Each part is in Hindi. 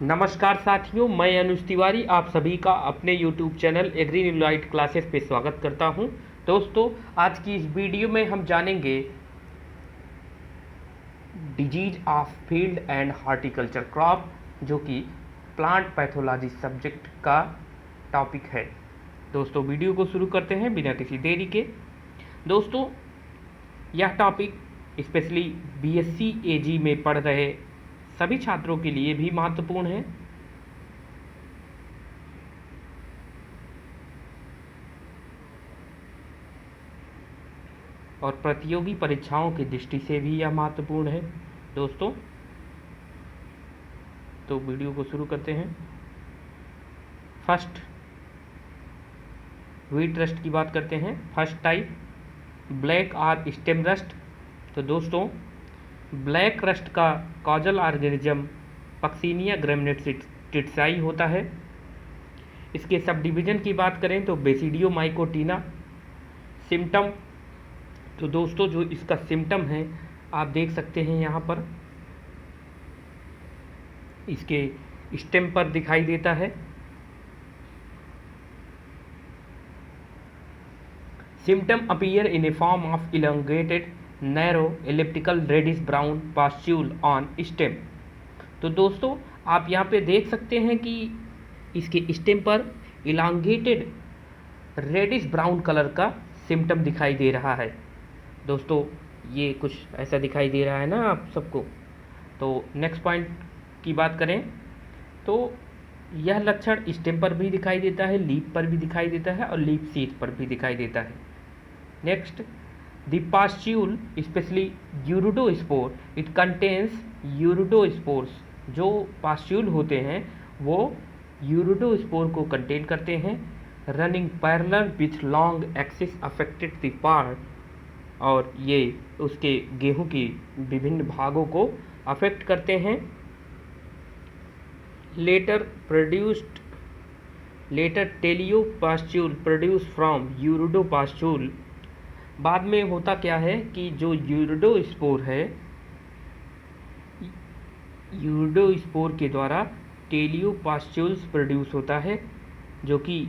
नमस्कार साथियों, मैं अनुज तिवारी आप सभी का अपने YouTube channel agri new light classes पे स्वागत करता हूं। दोस्तों, आज की इस वीडियो में हम जानेंगे disease of field and horticulture crop, जो कि प्लांट पैथोलॉजी सब्जेक्ट का टॉपिक है। दोस्तों, वीडियो को शुरू करते हैं बिना किसी देरी के। दोस्तों, यह टॉपिक स्पेशली बीएससी एजी में पढ़ रहे सभी छात्रों के लिए भी महत्वपूर्ण है और प्रतियोगी परीक्षाओं की दृष्टि से भी यह महत्वपूर्ण है। दोस्तों, तो वीडियो को शुरू करते हैं। फर्स्ट, व्हीट रस्ट की बात करते हैं। फर्स्ट टाइप ब्लैक और स्टेम रस्ट। तो दोस्तों, ब्लैक रस्ट का कॉजल ऑर्गेनिज्म पक्सीनिया ग्रेमिनेटिड्साई होता है। इसके सब डिवीजन की बात करें तो बेसिडियो माइकोटीना। सिम्टम, तो दोस्तों जो इसका सिम्टम है आप देख सकते हैं यहाँ पर, इसके स्टेम पर दिखाई देता है। Symptom appear in a form of elongated narrow elliptical reddish brown pustule on stem. तो दोस्तों आप यहाँ पे देख सकते हैं कि इसके स्टेम पर इलांगेटेड रेडिश ब्राउन कलर का सिम्टम दिखाई दे रहा है। दोस्तों, ये कुछ ऐसा दिखाई दे रहा है ना आप सबको। तो नेक्स्ट पॉइंट की बात करें तो यह लक्षण स्टेम पर भी दिखाई देता है, लीफ पर भी दिखाई देता है और लीफ सीथ पर भी दिखाई देता है। Next, the pustule specially urediospore, it contains urediospores. जो पास्ट्यूल होते हैं वो यूरिडोस्पोर को कंटेन करते हैं। Running parallel with long axis affected the part, और ये उसके गेहूं की विभिन्न भागों को अफेक्ट करते हैं। Later teliopustule produce from urediopustule. बाद में होता क्या है कि जो यूरिडोस्पोर है, यूरिडोस्पोर के द्वारा टेलियोपास्ट्यूल्स प्रोड्यूस होता है, जो कि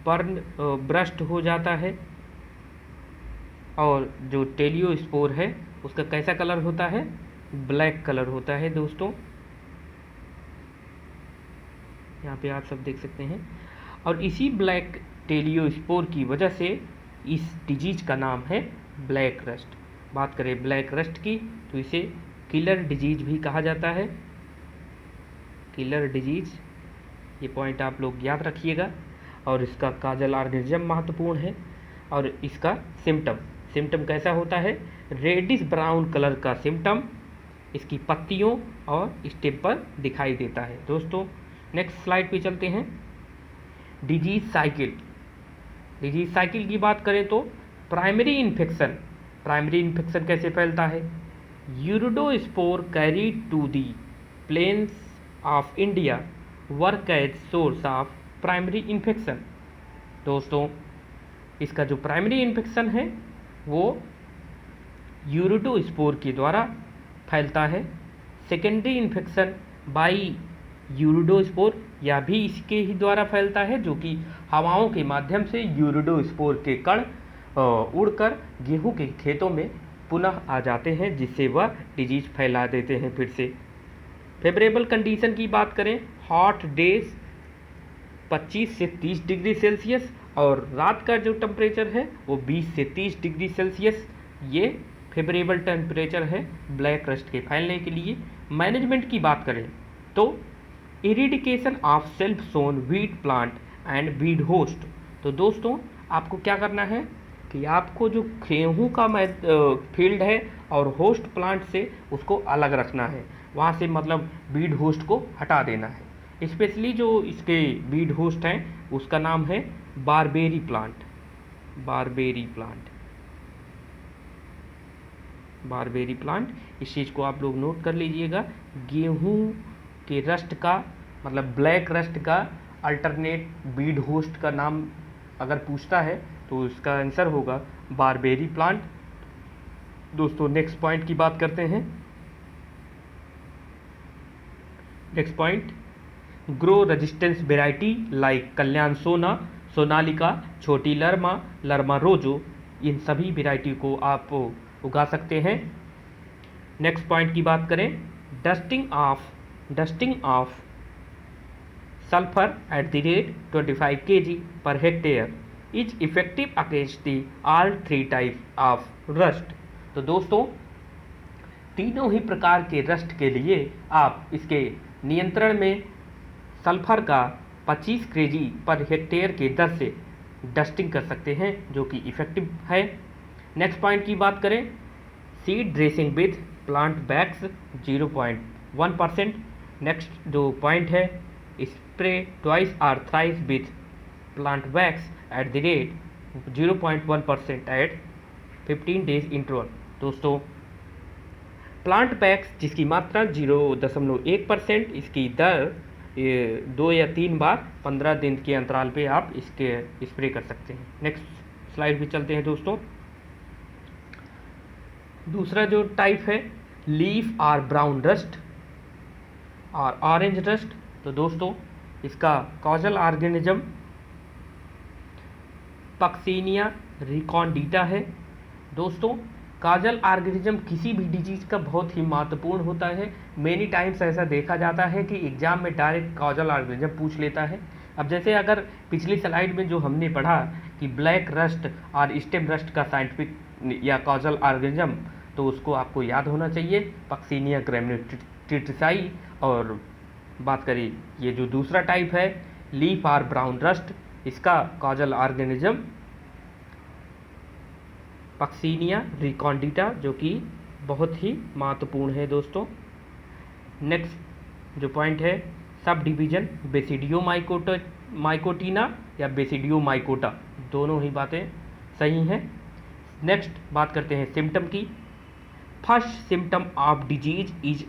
ब्रस्ट हो जाता है। और जो टेलियोस्पोर है उसका कैसा कलर होता है? ब्लैक कलर होता है। दोस्तों, यहाँ पे आप सब देख सकते हैं। और इसी ब्लैक टेलियोस्पोर की वजह से इस डिजीज का नाम है ब्लैक रस्ट। बात करें ब्लैक रस्ट की तो इसे किलर डिजीज भी कहा जाता है। किलर डिजीज, ये पॉइंट आप लोग याद रखिएगा। और इसका काजल ऑर्गेनिज्म महत्वपूर्ण है। और इसका सिम्टम कैसा होता है? रेडिश ब्राउन कलर का सिम्टम इसकी पत्तियों और स्टेम पर दिखाई देता है। दोस्तों, नेक्स्ट स्लाइड पे चलते हैं। डिजीज साइकिल की बात करें तो प्राइमरी इन्फेक्शन कैसे फैलता है? Urediospore carried to the plains of India work as source of primary infection. दोस्तों, इसका जो प्राइमरी इन्फेक्शन है वो यूरिडोस्पोर के द्वारा फैलता है। सेकेंडरी इन्फेक्शन बाई यूरिडोस्पोर, या भी इसके ही द्वारा फैलता है, जो कि हवाओं के माध्यम से यूरिडोस्पोर के कण उड़कर गेहूं के खेतों में पुनः आ जाते हैं, जिससे वह डिजीज फैला देते हैं फिर से। फेवरेबल कंडीशन की बात करें, हॉट डेज 25 से 30 डिग्री सेल्सियस और रात का जो टेम्परेचर है वो 20 से 30 डिग्री सेल्सियस, ये फेवरेबल टेम्परेचर है ब्लैक रस्ट के फैलने के लिए। मैनेजमेंट की बात करें तो eradication of self sown wheat plant and weed host. तो दोस्तों, आपको क्या करना है कि आपको जो गेहूँ का फील्ड है और होस्ट प्लांट से उसको अलग रखना है। वहाँ से मतलब वीड होस्ट को हटा देना है। स्पेशली जो इसके वीड होस्ट हैं उसका नाम है बारबेरी प्लांट। इस चीज़ को आप लोग नोट कर लीजिएगा। गेहूँ के रस्ट का मतलब ब्लैक रस्ट का अल्टरनेट वीड होस्ट का नाम अगर पूछता है तो इसका आंसर होगा बारबेरी प्लांट। दोस्तों, नेक्स्ट पॉइंट की बात करते हैं। Next point, grow resistance variety like Kalyan Sona, Sonalika, छोटी लरमा, लरमा रोजो, इन सभी वेराइटी को आप उगा सकते हैं। नेक्स्ट पॉइंट की बात करें, dusting of sulfur at the rate 25 kg per hectare is effective against the all three types of rust। तो दोस्तों तीनों ही प्रकार के रस्ट के लिए आप इसके नियंत्रण में सल्फर का 25 kg पर हेक्टेयर के दर से डस्टिंग कर सकते हैं, जो कि इफेक्टिव है। नेक्स्ट पॉइंट की बात करें, seed dressing with plant bags 0.1%। Next जो पॉइंट है, स्प्रे ट्वाइस और thrice with plant bags at the rate 0.1% at 15 days interval. दोस्तों प्लांट बैग्स जिसकी मात्रा 0.1%, इसकी दर 2 या 3 बार 15 दिन के अंतराल पे आप इसके स्प्रे कर सकते हैं। नेक्स्ट स्लाइड पे चलते हैं दोस्तों। दूसरा जो टाइप है, लीफ और ब्राउन रस्ट और ऑरेंज रस्ट। तो दोस्तों इसका कॉजल ऑर्गेनिज्म पक्सीनिया रिकॉन्डिटा है। दोस्तों काजल ऑर्गेनिज्म किसी भी डिजीज का बहुत ही महत्वपूर्ण होता है। मेनी टाइम्स ऐसा देखा जाता है कि एग्जाम में डायरेक्ट काजल ऑर्गेनिज्म पूछ लेता है। अब जैसे अगर पिछली स्लाइड में जो हमने पढ़ा कि ब्लैक रस्ट और स्टेम रस्ट का साइंटिफिक या काजल ऑर्गेनिज्म, तो उसको आपको याद होना चाहिए, पक्सीनिया ग्रैमिनेटेटाई। और बात करें ये जो दूसरा टाइप है लीफ और ब्राउन रस्ट, इसका काजल ऑर्गेनिज्म पक्सीनिया रिकॉन्डिटा, जो कि बहुत ही महत्वपूर्ण है दोस्तों। नेक्स्ट जो पॉइंट है, सब डिवीजन बेसिडियो माइकोटिना या बेसिडियो माइकोटा, दोनों ही बातें सही हैं। नेक्स्ट बात करते हैं सिम्टम की। First symptom of disease is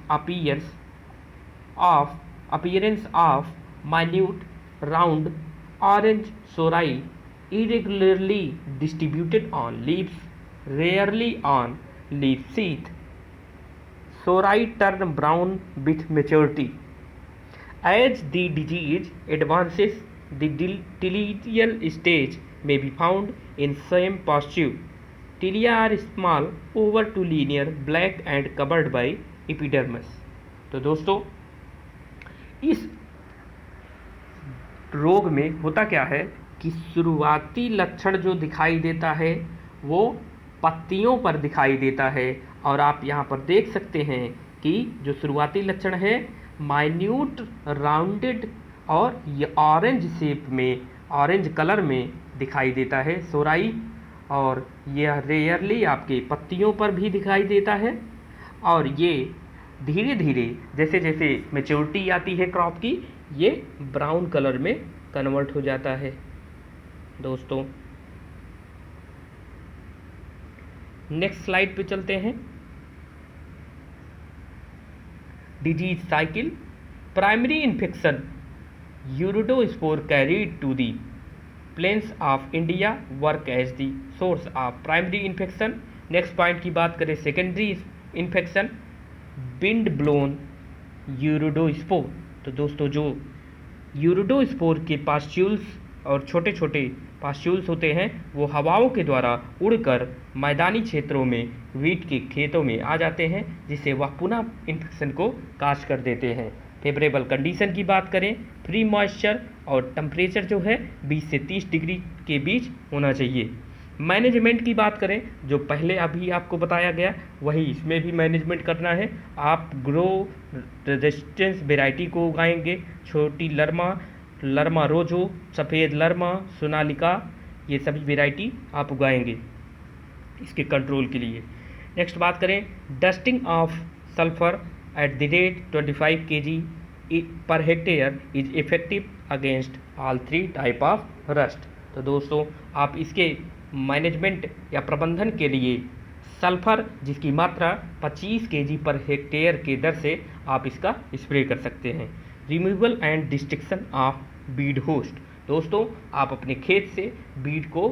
appearance of minute round orange sori irregularly distributed on leaves, rarely on leaf sheath. Sori turn brown with maturity. As the disease advances, the tilial stage may be found in same posture. Tilia are small, over to linear, black and covered by epidermis। तो दोस्तों इस रोग में होता क्या है कि शुरुआती लक्षण जो दिखाई देता है वो पत्तियों पर दिखाई देता है। और आप यहाँ पर देख सकते हैं कि जो शुरुआती लक्षण है माइन्यूट राउंडेड और ये ऑरेंज शेप में, ऑरेंज कलर में दिखाई देता है सोराई, और यह रेयरली आपके पत्तियों पर भी दिखाई देता है। और ये धीरे धीरे जैसे जैसे मैच्योरिटी आती है क्रॉप की, ये ब्राउन कलर में कन्वर्ट हो जाता है दोस्तों। नेक्स्ट स्लाइड पे चलते हैं। Disease cycle. Primary infection uredospore carried to the plains of India work as the source of primary infection. Next point की बात करें, secondary infection wind blown uredospore. तो दोस्तों जो यूरोडोस्पोर के पास्ट्यूल्स और छोटे छोटे पास्ट्यूल्स होते हैं वो हवाओं के द्वारा उड़कर मैदानी क्षेत्रों में वीट के खेतों में आ जाते हैं, जिससे वह पुनः इन्फेक्शन को काश कर देते हैं। फेवरेबल कंडीशन की बात करें, फ्री मॉइस्चर और टेम्परेचर जो है 20 से 30 डिग्री के बीच होना चाहिए। मैनेजमेंट की बात करें, जो पहले अभी आपको बताया गया वही इसमें भी मैनेजमेंट करना है। आप ग्रो रेजिस्टेंस वेराइटी को उगाएंगे, छोटी लरमा, लरमा रोजो, सफ़ेद लरमा, सोनालिका, ये सभी वेराइटी आप उगाएंगे इसके कंट्रोल के लिए। नेक्स्ट बात करें, dusting of sulphur eight the rate 25 kg per hectare is effective against all 3 type of rust. तो दोस्तों आप इसके मैनेजमेंट या प्रबंधन के लिए सल्फर जिसकी मात्रा 25 kg पर हेक्टेयर के दर से आप इसका स्प्रे कर सकते हैं। Removal and destruction of Beed host. दोस्तों आप अपने खेत से बीड को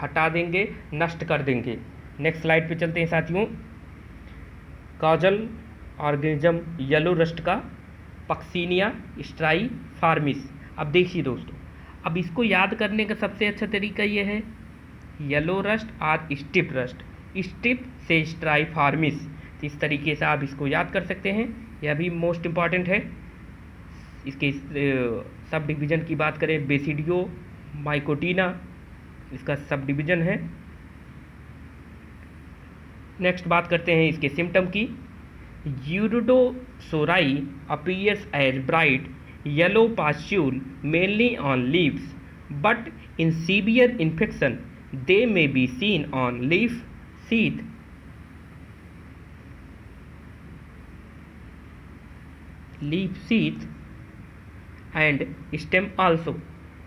हटा देंगे, नष्ट कर देंगे। नेक्स्ट स्लाइड पे चलते हैं साथियों। काजल ऑर्गेनिज्म येलो रस्ट का पक्सीनिया स्ट्राइफॉर्मिस। अब देखिए दोस्तों, अब इसको याद करने का सबसे अच्छा तरीका ये है येलो रस्ट और स्टिप रस्ट, स्टिप से स्ट्राइफॉर्मिस। तो इस तरीके से आप इसको याद कर सकते हैं, यह भी मोस्ट इम्पॉर्टेंट है। इसके सब डिवीज़न की बात करें, बेसिडियो माइकोटिना इसका सब डिवीज़न है। नेक्स्ट बात करते हैं इसके सिम्टम की। Urediosori appears as bright yellow pustule mainly on leaves, but in severe infection they may be seen on leaf sheath and stem also.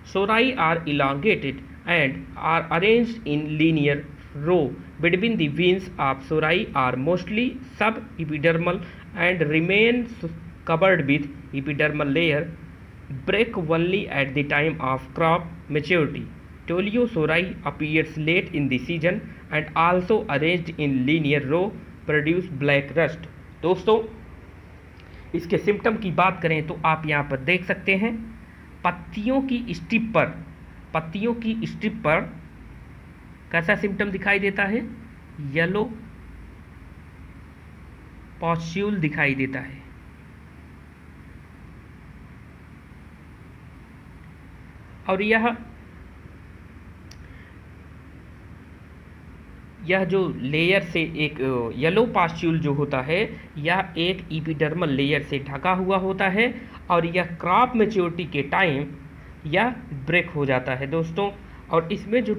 Sori are elongated and are arranged in linear row between the veins of sori are mostly subepidermal and remain covered with epidermal layer, break only at the time of crop maturity. Toliosori appears late in the season and also arranged in linear row produce black rust. दोस्तों इसके सिम्टम की बात करें तो आप यहाँ पर देख सकते हैं, पत्तियों की स्ट्रिप पर कैसा सिम्टम दिखाई देता है, येलो पॉस्ट्यूल दिखाई देता है। और यह जो लेयर से एक येलो पास्ट्यूल जो होता है, यह एक इपिडर्मल लेयर से ढका हुआ होता है और यह क्रॉप मैच्योरिटी के टाइम यह ब्रेक हो जाता है दोस्तों। और इसमें जो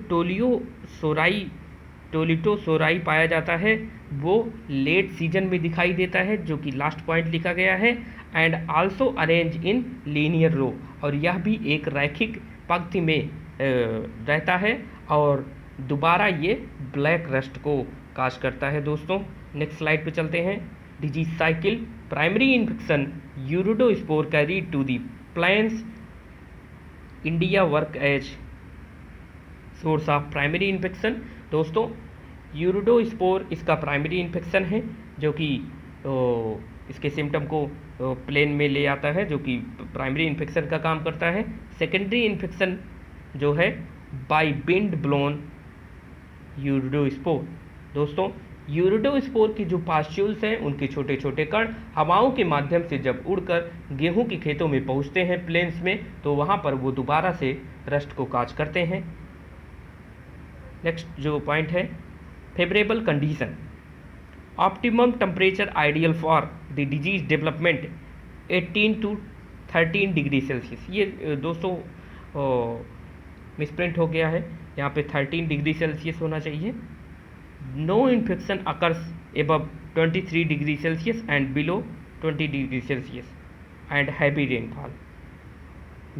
टोलिटोसोराई पाया जाता है वो लेट सीजन में दिखाई देता है, जो कि लास्ट पॉइंट लिखा गया है, and also arrange in linear row, और यह भी एक रैखिक पंक्ति में रहता है और दोबारा ये ब्लैक रस्ट को काज करता है दोस्तों। नेक्स्ट स्लाइड पे चलते हैं। Disease cycle, primary infection urediospore carried to the plants, India work as source of primary infection. दोस्तों यूरिडोस्पोर इसका प्राइमरी इन्फेक्शन है, जो कि इसके सिम्टम को प्लेन में ले आता है, जो कि प्राइमरी इन्फेक्शन का काम करता है। सेकेंडरी इन्फेक्शन जो है बाय विंड ब्लोन यूरिडोस्पोर। दोस्तों यूरिडोस्पोर की जो पास्ट्यूल्स हैं उनके छोटे छोटे कण हवाओं के माध्यम से जब उड़कर गेहूं के खेतों में पहुंचते हैं प्लेन्स में, तो वहां पर वो दोबारा से रस्ट को काज करते हैं। नेक्स्ट जो पॉइंट है, favourable condition, optimum temperature ideal for the disease development 18 to 13 degree Celsius. ये दोस्तों मिसप्रिंट हो गया है, यहाँ पे 13 डिग्री सेल्सियस होना चाहिए। No infection occurs above 23 degree Celsius and below 20 degree Celsius and heavy rainfall.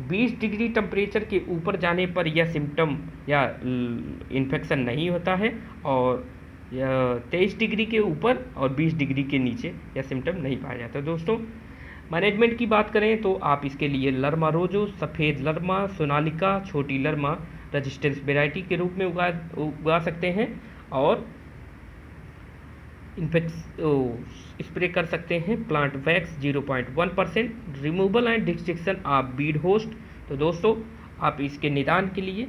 20 degree temperature के ऊपर जाने पर यह सिम्टम या इन्फेक्शन नहीं होता है, और 23 डिग्री के ऊपर और 20 डिग्री के नीचे यह सिम्टम नहीं पाया जाता। दोस्तों मैनेजमेंट की बात करें तो आप इसके लिए लर्मा रोजो, सफ़ेद लर्मा, सोनालिका, छोटी लर्मा रेजिस्टेंस वेराइटी के रूप में उगा सकते हैं, और स्प्रे कर सकते हैं plant wax 0.1%, removal and destruction of Beed host. तो दोस्तों आप इसके निदान के लिए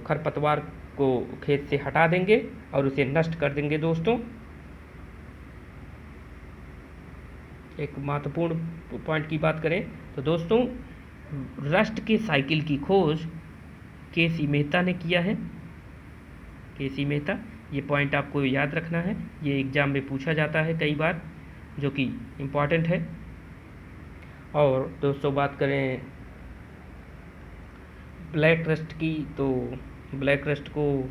खरपतवार को खेत से हटा देंगे और उसे नष्ट कर देंगे। दोस्तों एक महत्वपूर्ण पॉइंट की बात करें तो दोस्तों रस्ट के साइकिल की खोज के.सी. मेहता ने किया है। के.सी. मेहता, ये पॉइंट आपको याद रखना है, ये एग्ज़ाम में पूछा जाता है कई बार, जो कि इम्पॉर्टेंट है। और दोस्तों बात करें ब्लैक रस्ट की, तो ब्लैक रस्ट को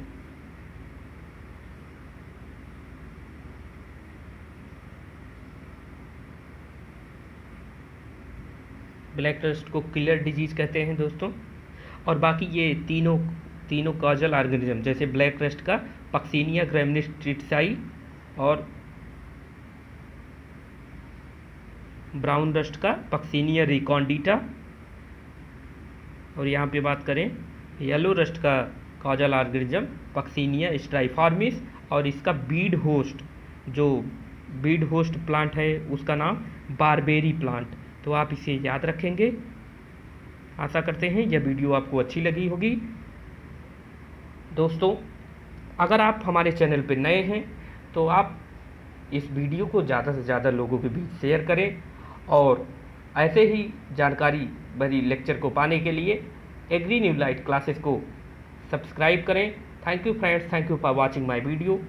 किलर डिजीज कहते हैं दोस्तों। और बाकी ये तीनों कॉजल ऑर्गेनिज्म, जैसे ब्लैक रस्ट का पक्सीनिया ग्रैमिनीस ट्रिटिसाई और ब्राउन रस्ट का पक्सीनिया रिकॉन्डिटा, और यहाँ पे बात करें येलो रस्ट का कॉजल ऑर्गेनिज्म पक्सीनिया स्ट्राइफॉर्मिस, और इसका बीड होस्ट प्लांट है उसका नाम बारबेरी प्लांट तो आप इसे याद रखेंगे। आशा करते हैं यह वीडियो आपको अच्छी लगी होगी। दोस्तों, अगर आप हमारे चैनल पर नए हैं तो आप इस वीडियो को ज़्यादा से ज़्यादा लोगों के बीच शेयर करें और ऐसे ही जानकारी भरी लेक्चर को पाने के लिए एग्री न्यू लाइट क्लासेस को सब्सक्राइब करें। Thank you friends, thank you for watching my video.